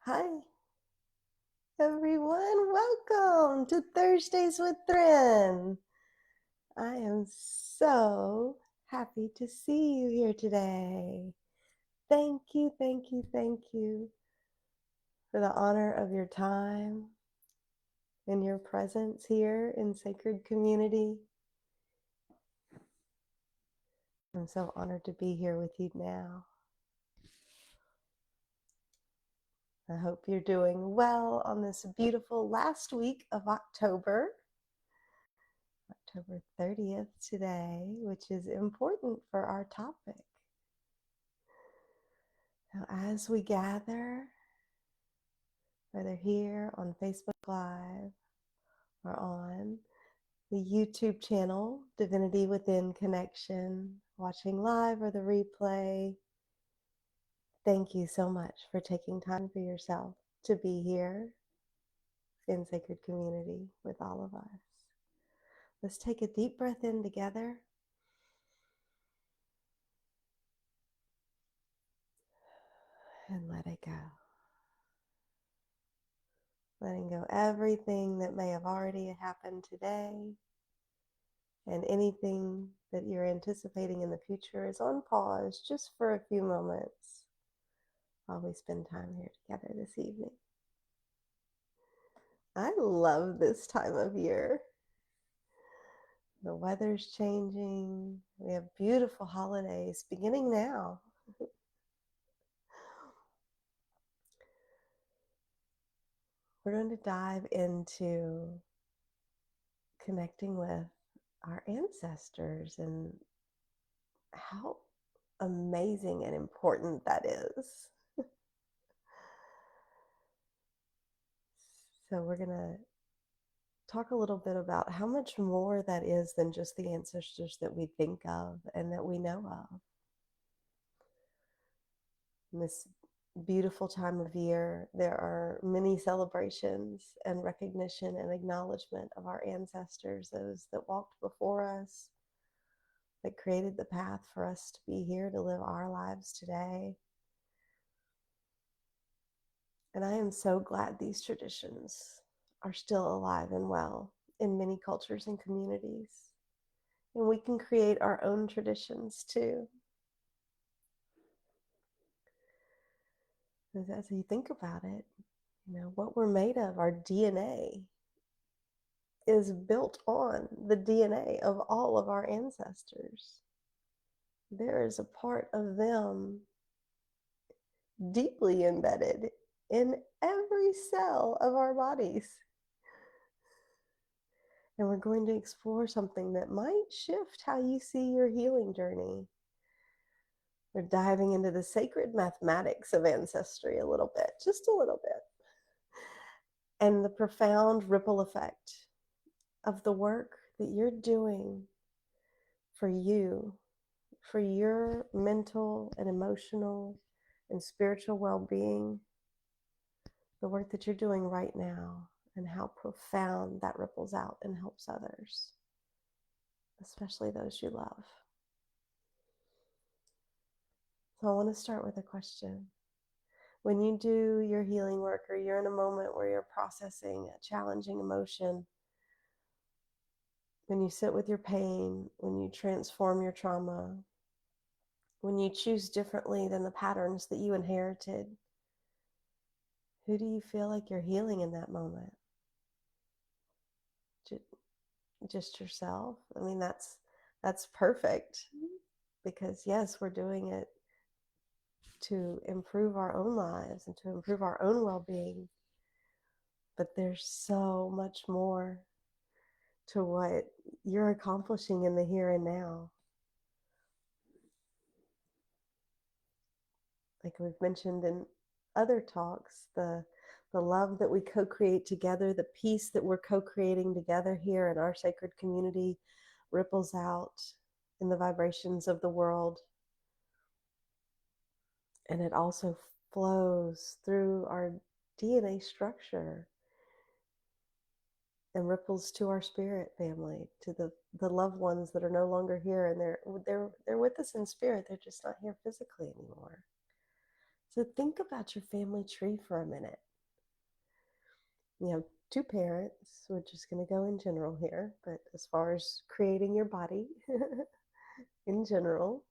Hi, everyone. Welcome to Thursdays with Thryn. I am so happy to see you here today. Thank you, thank you, thank you for the honor of your time and your presence here in Sacred Community. I'm so honored to be here with you now. I hope you're doing well on this beautiful last week of October 30th today, which is important for our topic. Now, as we gather, whether here on Facebook Live or on the YouTube channel, Divinity Within Connection, watching live or the replay, thank you so much for taking time for yourself to be here in Sacred Community with all of us. Let's take a deep breath in together. And let it go. Letting go everything that may have already happened today, and anything that you're anticipating in the future is on pause just for a few moments while we spend time here together this evening. I love this time of year. The weather's changing. We have beautiful holidays beginning now. We're going to dive into connecting with our ancestors and how amazing and important that is. So we're going to talk a little bit about how much more that is than just the ancestors that we think of and that we know of. In this beautiful time of year, there are many celebrations and recognition and acknowledgement of our ancestors, those that walked before us, that created the path for us to be here to live our lives today. And I am so glad these traditions are still alive and well in many cultures and communities. And we can create our own traditions too. As you think about it, what we're made of, our DNA, is built on the DNA of all of our ancestors. There is a part of them deeply embedded in every cell of our bodies. And we're going to explore something that might shift how you see your healing journey. We're diving into the sacred mathematics of ancestry a little bit, just a little bit, and the profound ripple effect of the work that you're doing for you, for your mental and emotional and spiritual well-being, the work that you're doing right now, and how profound that ripples out and helps others, especially those you love. So I want to start with a question. When you do your healing work, or you're in a moment where you're processing a challenging emotion, when you sit with your pain, when you transform your trauma, when you choose differently than the patterns that you inherited, who do you feel like you're healing in that moment? Just yourself? I mean, that's perfect, because yes, we're doing it to improve our own lives and to improve our own well-being. But there's so much more to what you're accomplishing in the here and now. Like we've mentioned in other talks, the love that we co-create together, the peace that we're co-creating together here in our sacred community ripples out in the vibrations of the world. And it also flows through our DNA structure and ripples to our spirit family, to the loved ones that are no longer here, and they're with us in spirit. They're just not here physically anymore. So think about your family tree for a minute. You have two parents. We're just going to go in general here, but as far as creating your body in general,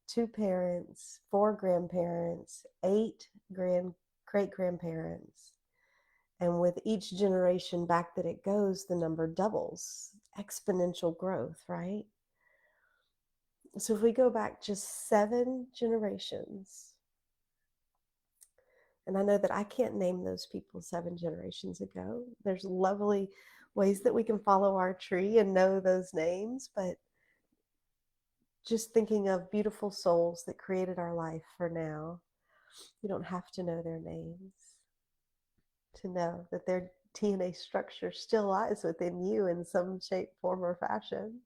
two parents, four grandparents, eight great grandparents. And with each generation back that it goes, the number doubles. Exponential growth, right? So if we go back just 7 generations, and I know that I can't name those people 7 generations ago. There's lovely ways that we can follow our tree and know those names, but just thinking of beautiful souls that created our life for now, you don't have to know their names to know that their DNA structure still lies within you in some shape, form, or fashion.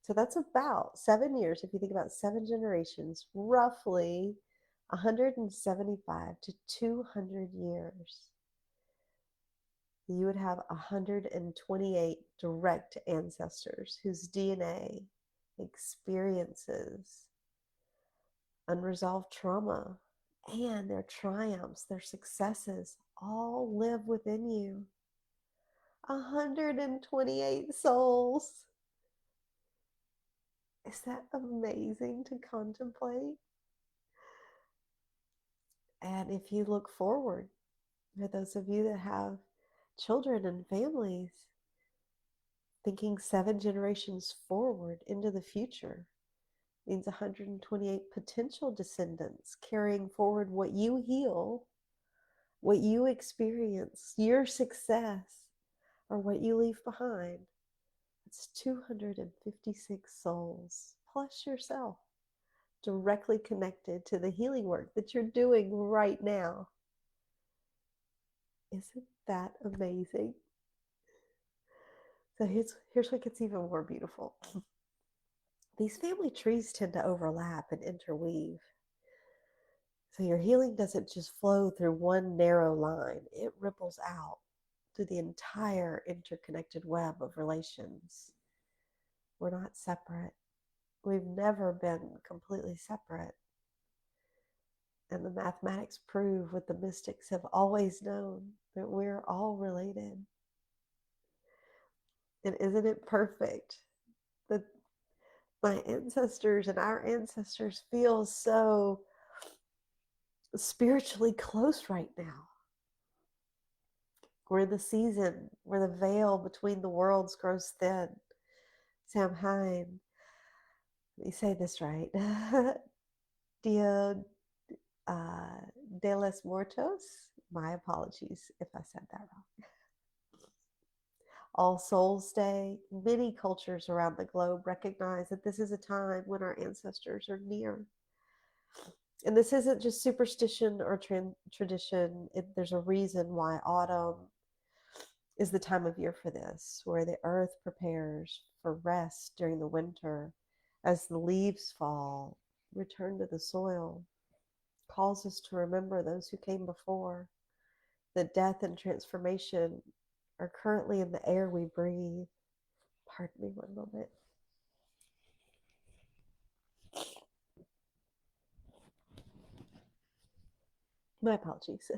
So that's about 7 years. If you think about 7 generations, roughly 175 to 200 years, you would have 128 direct ancestors whose DNA, experiences, unresolved trauma, and their triumphs, their successes all live within you. 128 souls. Is that amazing to contemplate? And if you look forward, for those of you that have children and families, thinking 7 generations forward into the future means 128 potential descendants carrying forward what you heal, what you experience, your success, or what you leave behind. It's 256 souls plus yourself directly connected to the healing work that you're doing right now. Isn't that amazing? So here's what gets even more beautiful. These family trees tend to overlap and interweave. So your healing doesn't just flow through one narrow line, it ripples out through the entire interconnected web of relations. We're not separate. We've never been completely separate. And the mathematics prove what the mystics have always known, that we're all related. And isn't it perfect that my ancestors and our ancestors feel so spiritually close right now? We're in the season where the veil between the worlds grows thin. Samhain, let me say this right. Dia de los Muertos. My apologies if I said that wrong. All Souls Day. Many cultures around the globe recognize that this is a time when our ancestors are near. And this isn't just superstition or tradition. There's a reason why autumn is the time of year for this, where the earth prepares for rest during the winter as the leaves fall, return to the soil, calls us to remember those who came before, that death and transformation are currently in the air we breathe. Pardon me one moment. My apologies.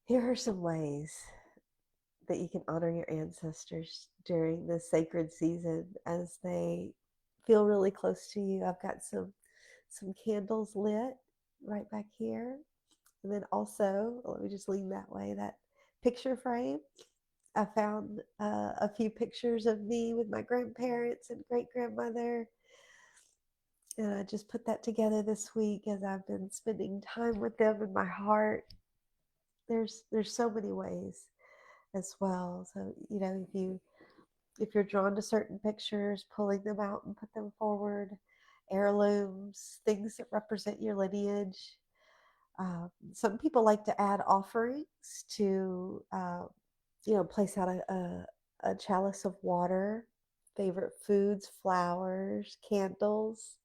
Here are some ways that you can honor your ancestors during this sacred season as they feel really close to you. I've got some candles lit right back here. And then also, let me just lean that way, that picture frame. I found a few pictures of me with my grandparents and great grandmother. And I just put that together this week as I've been spending time with them in my heart. There's so many ways as well. So, you know, if you're drawn to certain pictures, pulling them out and put them forward, heirlooms, things that represent your lineage. Some people like to add offerings to, place out a chalice of water, favorite foods, flowers, candles,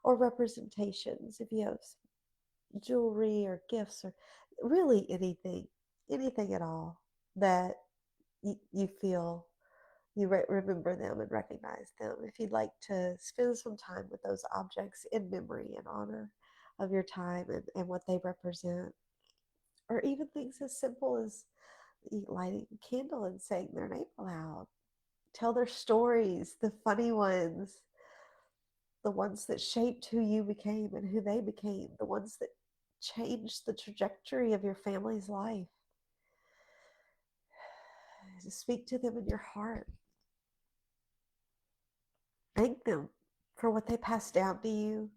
or representations. If you have jewelry or gifts or really anything at all that you feel you remember them and recognize them. If you'd like to spend some time with those objects in memory and honor of your time and what they represent, or even things as simple as lighting a candle and saying their name aloud. Tell their stories, the funny ones, the ones that shaped who you became and who they became, the ones that changed the trajectory of your family's life. Speak to them in your heart. Thank them for what they passed down to you.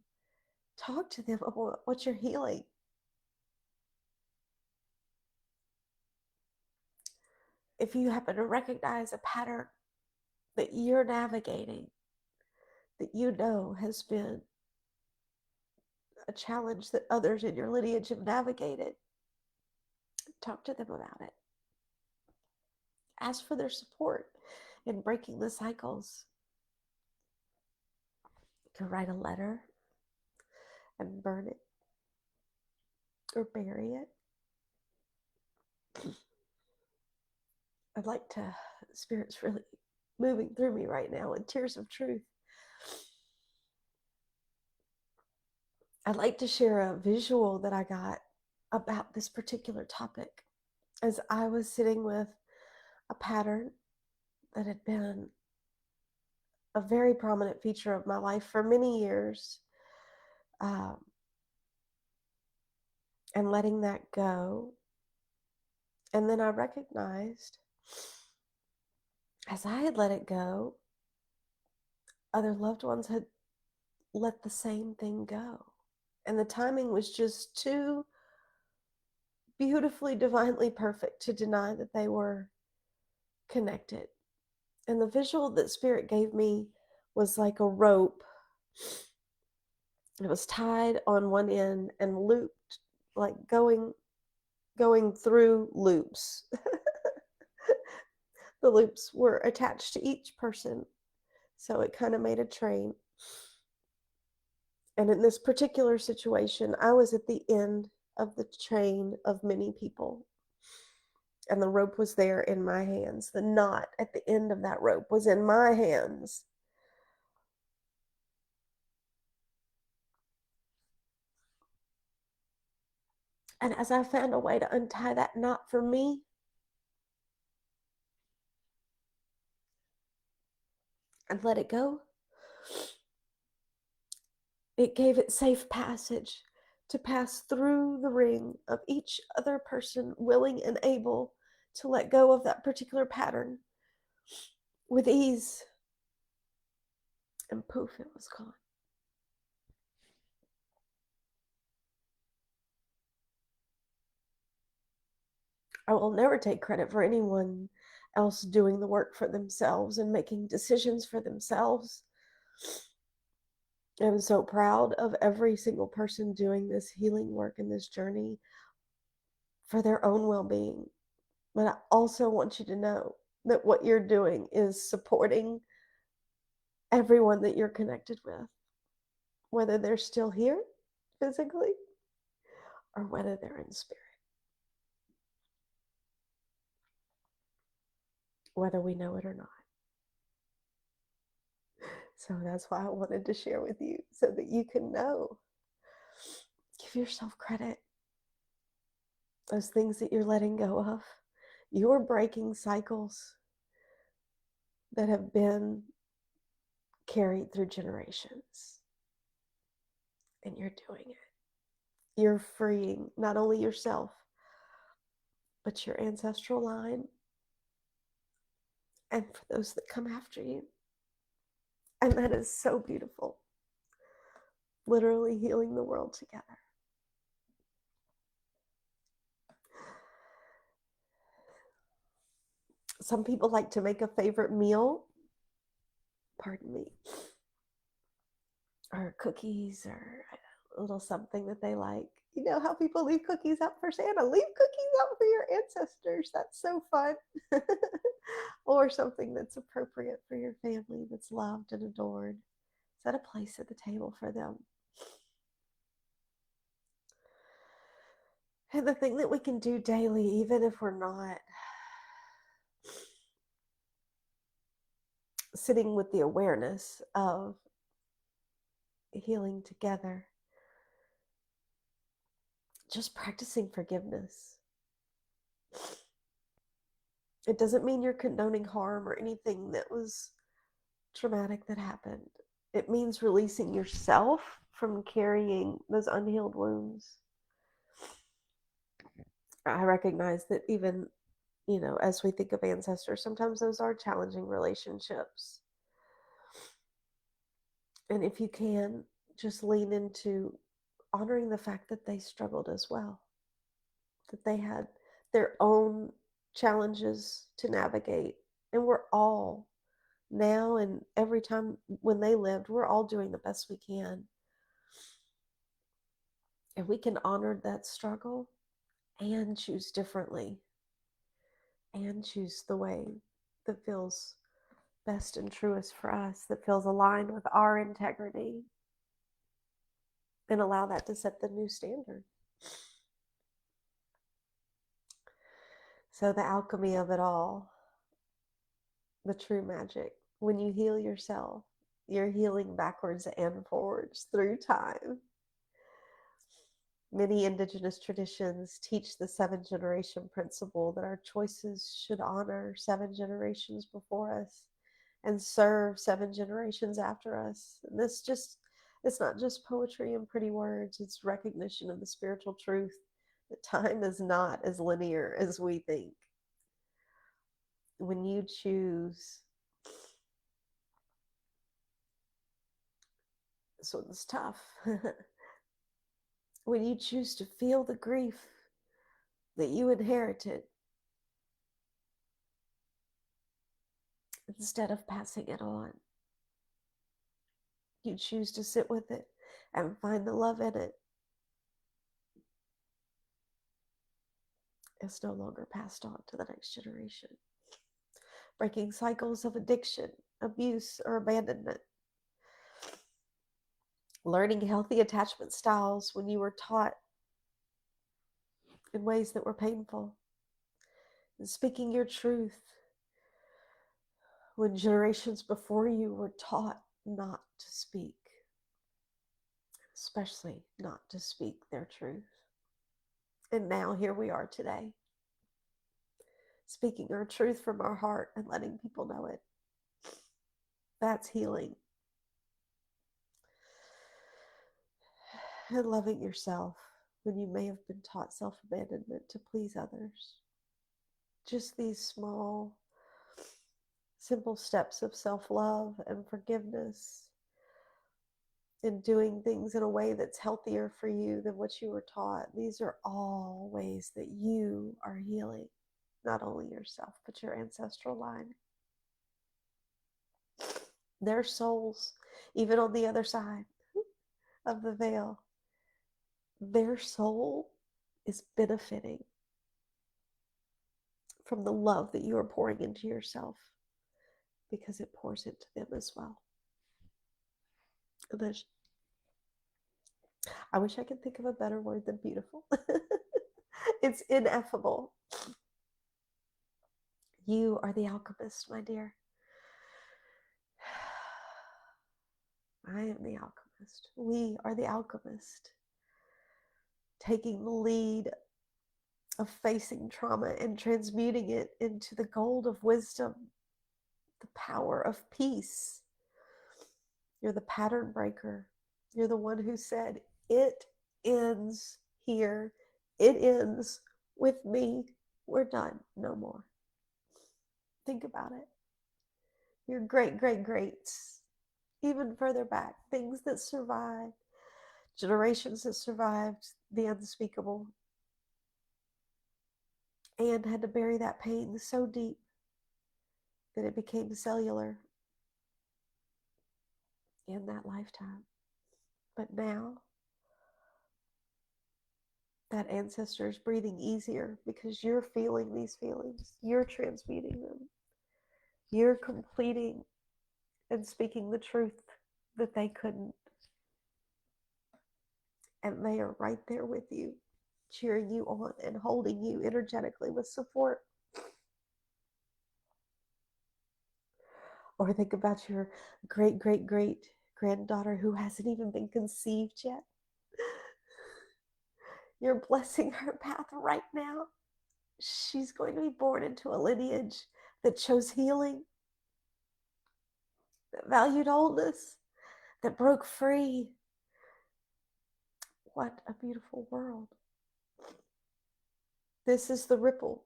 Talk to them about what you're healing. If you happen to recognize a pattern that you're navigating, that you know has been a challenge that others in your lineage have navigated, talk to them about it. Ask for their support in breaking the cycles. You can write a letter and burn it or bury it. I'd like to, Spirit's really moving through me right now in tears of truth. I'd like to share a visual that I got about this particular topic as I was sitting with a pattern that had been a very prominent feature of my life for many years, and letting that go. And then I recognized, as I had let it go, other loved ones had let the same thing go. And the timing was just too beautifully, divinely perfect to deny that they were connected. And the visual that Spirit gave me was like a rope. It was tied on one end and looped, like going through loops. The loops were attached to each person, so it kind of made a train. And in this particular situation, I was at the end of the chain of many people, and the rope was there in my hands. The knot at the end of that rope was in my hands. And as I found a way to untie that knot for me, and let it go, it gave it safe passage to pass through the ring of each other person willing and able to let go of that particular pattern with ease. And poof, it was gone. I will never take credit for anyone else doing the work for themselves and making decisions for themselves. I'm so proud of every single person doing this healing work in this journey for their own well-being. But I also want you to know that what you're doing is supporting everyone that you're connected with, whether they're still here physically or whether they're in spirit, whether we know it or not. So that's why I wanted to share with you, so that you can know. Give yourself credit. Those things that you're letting go of, you're breaking cycles that have been carried through generations. And you're doing it. You're freeing not only yourself, but your ancestral line, and for those that come after you. And that is so beautiful. Literally healing the world together. Some people like to make a favorite meal, pardon me, or cookies, or a little something that they like. You know how people leave cookies out for Santa? Leave cookies out for your ancestors. That's so fun. Or something that's appropriate for your family, that's loved and adored. Set a place at the table for them. And the thing that we can do daily, even if we're not sitting with the awareness of healing together, just practicing forgiveness. It doesn't mean you're condoning harm or anything that was traumatic that happened. It means releasing yourself from carrying those unhealed wounds. I recognize that even, as we think of ancestors, sometimes those are challenging relationships. And if you can, just lean into honoring the fact that they struggled as well, that they had their own challenges to navigate. And we're all now, and every time when they lived, we're all doing the best we can. And we can honor that struggle and choose differently and choose the way that feels best and truest for us, that feels aligned with our integrity, and allow that to set the new standard. So the alchemy of it all, the true magic, when you heal yourself, you're healing backwards and forwards through time. Many indigenous traditions teach the 7-generation principle, that our choices should honor 7 generations before us and serve 7 generations after us. And it's not just poetry and pretty words, it's recognition of the spiritual truth that time is not as linear as we think. When you choose, this one's tough, when you choose to feel the grief that you inherited instead of passing it on, you choose to sit with it and find the love in it. It's no longer passed on to the next generation. Breaking cycles of addiction, abuse, or abandonment. Learning healthy attachment styles when you were taught in ways that were painful. And speaking your truth when generations before you were taught not to speak, especially not to speak their truth. And now here we are today, speaking our truth from our heart and letting people know it. That's healing. And loving yourself when you may have been taught self-abandonment to please others. Just these small, simple steps of self-love and forgiveness, and doing things in a way that's healthier for you than what you were taught. These are all ways that you are healing, not only yourself, but your ancestral line. Their souls, even on the other side of the veil, their soul is benefiting from the love that you are pouring into yourself, because it pours into them as well. And I wish I could think of a better word than beautiful. It's ineffable. You are the alchemist, my dear. I am the alchemist. We are the alchemist, taking the lead of facing trauma and transmuting it into the gold of wisdom, the power of peace. You're the pattern breaker. You're the one who said, it ends here. It ends with me. We're done. No more. Think about it. Your great, great, greats, even further back, things that survived, generations that survived the unspeakable, and had to bury that pain so deep that it became cellular in that lifetime. But now, that ancestor is breathing easier because you're feeling these feelings. You're transmuting them. You're completing and speaking the truth that they couldn't. And they are right there with you, cheering you on and holding you energetically with support. Or think about your great, great, great granddaughter who hasn't even been conceived yet. You're blessing her path right now. She's going to be born into a lineage that chose healing, that valued wholeness, that broke free. What a beautiful world. This is the ripple.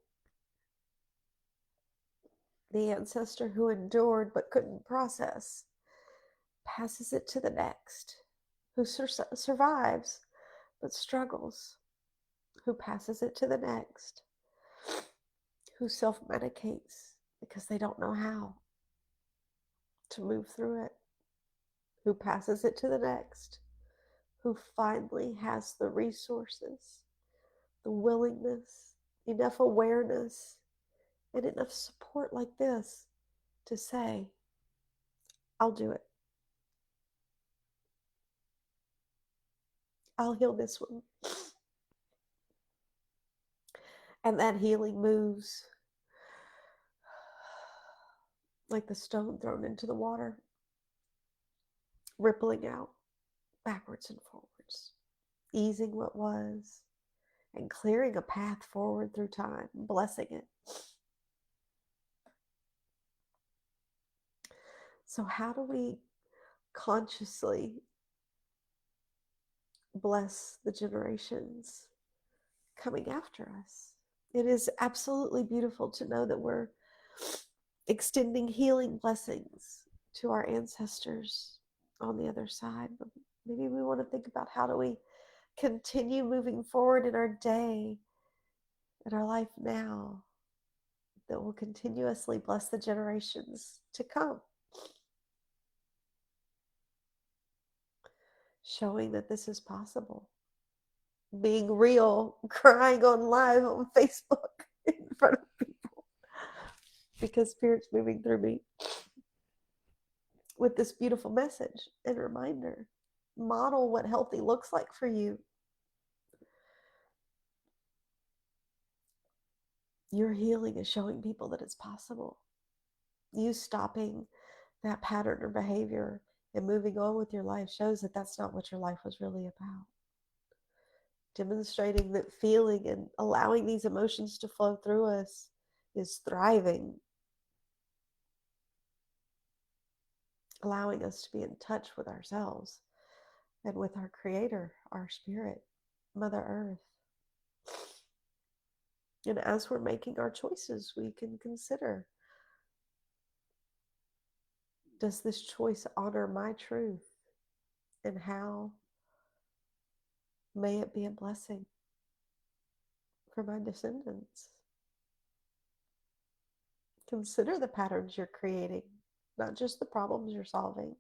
The ancestor who endured but couldn't process passes it to the next, who survives but struggles, who passes it to the next, who self-medicates because they don't know how to move through it, who passes it to the next, who finally has the resources, the willingness, enough awareness, and enough support like this to say, I'll do it. I'll heal this one. And that healing moves like the stone thrown into the water, rippling out backwards and forwards, easing what was and clearing a path forward through time, blessing it. So how do we consciously bless the generations coming after us? It is absolutely beautiful to know that we're extending healing blessings to our ancestors on the other side. But maybe we want to think about how do we continue moving forward in our day, in our life now, that will continuously bless the generations to come, showing that this is possible. Being real, crying on live on Facebook in front of people because Spirit's moving through me with this beautiful message and reminder. Model what healthy looks like for you. Your healing is showing people that it's possible. You stopping that pattern or behavior and moving on with your life shows that that's not what your life was really about. Demonstrating that feeling and allowing these emotions to flow through us is thriving. Allowing us to be in touch with ourselves and with our Creator, our Spirit, Mother Earth. And as we're making our choices, we can consider, does this choice honor my truth? And how may it be a blessing for my descendants? Consider the patterns you're creating, not just the problems you're solving.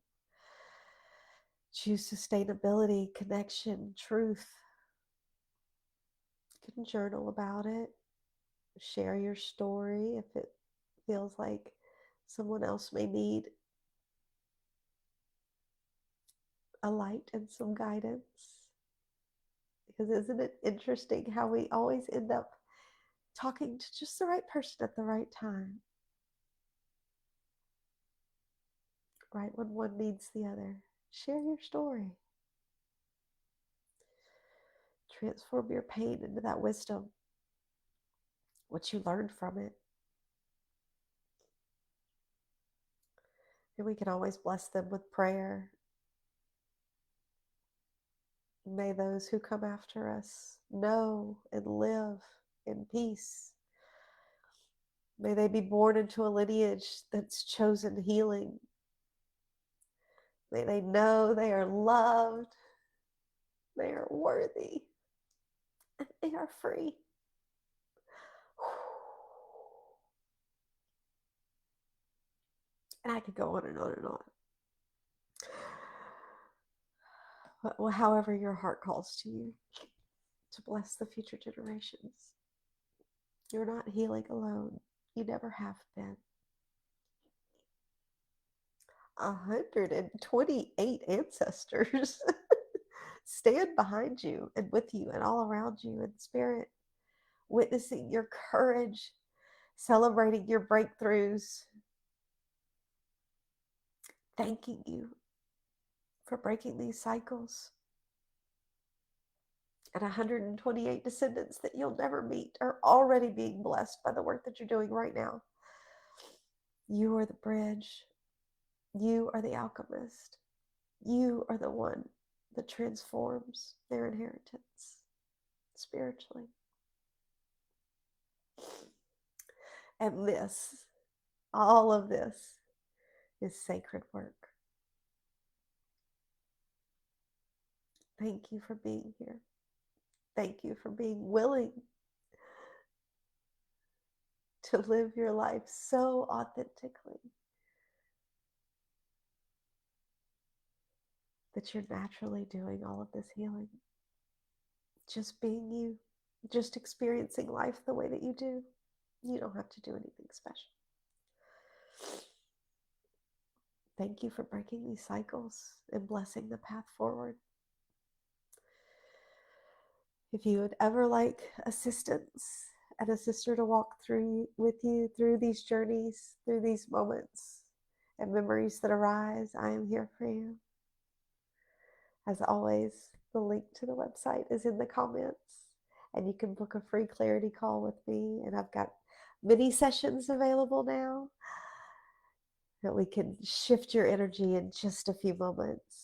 Choose sustainability, connection, truth. You can journal about it. Share your story if it feels like someone else may need a light and some guidance. Because isn't it interesting how we always end up talking to just the right person at the right time? Right when one needs the other. Share your story. Transform your pain into that wisdom, what you learned from it. And we can always bless them with prayer. May those who come after us know and live in peace. May they be born into a lineage that's chosen healing. May they know they are loved, they are worthy, and they are free. And I could go on and on and on. But however your heart calls to you, to bless the future generations. You're not healing alone. You never have been. 128 ancestors stand behind you and with you and all around you in spirit, witnessing your courage, celebrating your breakthroughs, thanking you for breaking these cycles. And 128 descendants that you'll never meet are already being blessed by the work that you're doing right now. You are the bridge. You are the alchemist. You are the one that transforms their inheritance spiritually. And this, all of this, is sacred work. Thank you for being here. Thank you for being willing to live your life so authentically that you're naturally doing all of this healing. Just being you, just experiencing life the way that you do. You don't have to do anything special. Thank you for breaking these cycles and blessing the path forward. If you would ever like assistance and a sister to walk through with you through these journeys, through these moments and memories that arise, I am here for you. As always, the link to the website is in the comments, and you can book a free clarity call with me. And I've got mini sessions available now that we can shift your energy in just a few moments,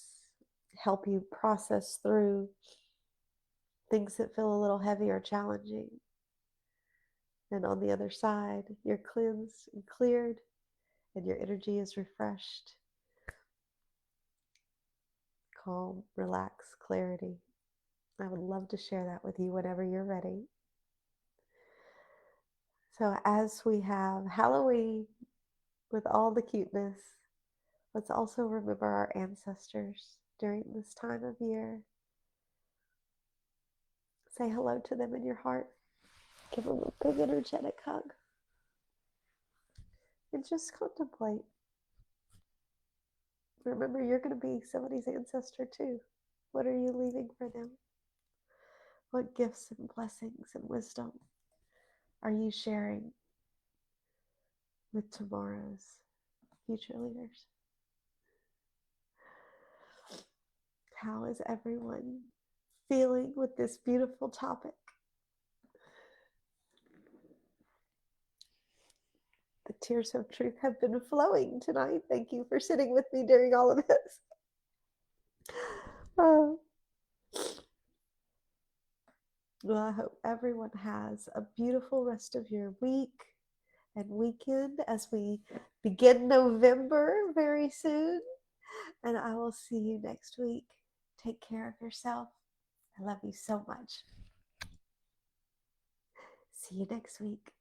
help you process through things that feel a little heavy or challenging. And on the other side, you're cleansed and cleared, and your energy is refreshed. Calm, relax, clarity. I would love to share that with you whenever you're ready. So as we have Halloween with all the cuteness, let's also remember our ancestors during this time of year. Say hello to them in your heart. Give them a big energetic hug. And just contemplate. Remember, you're going to be somebody's ancestor too. What are you leaving for them? What gifts and blessings and wisdom are you sharing with tomorrow's future leaders? How is everyone feeling with this beautiful topic? The tears of truth have been flowing tonight. Thank you for sitting with me during all of this. Oh. Well, I hope everyone has a beautiful rest of your week and weekend as we begin November very soon. And I will see you next week. Take care of yourself. I love you so much. See you next week.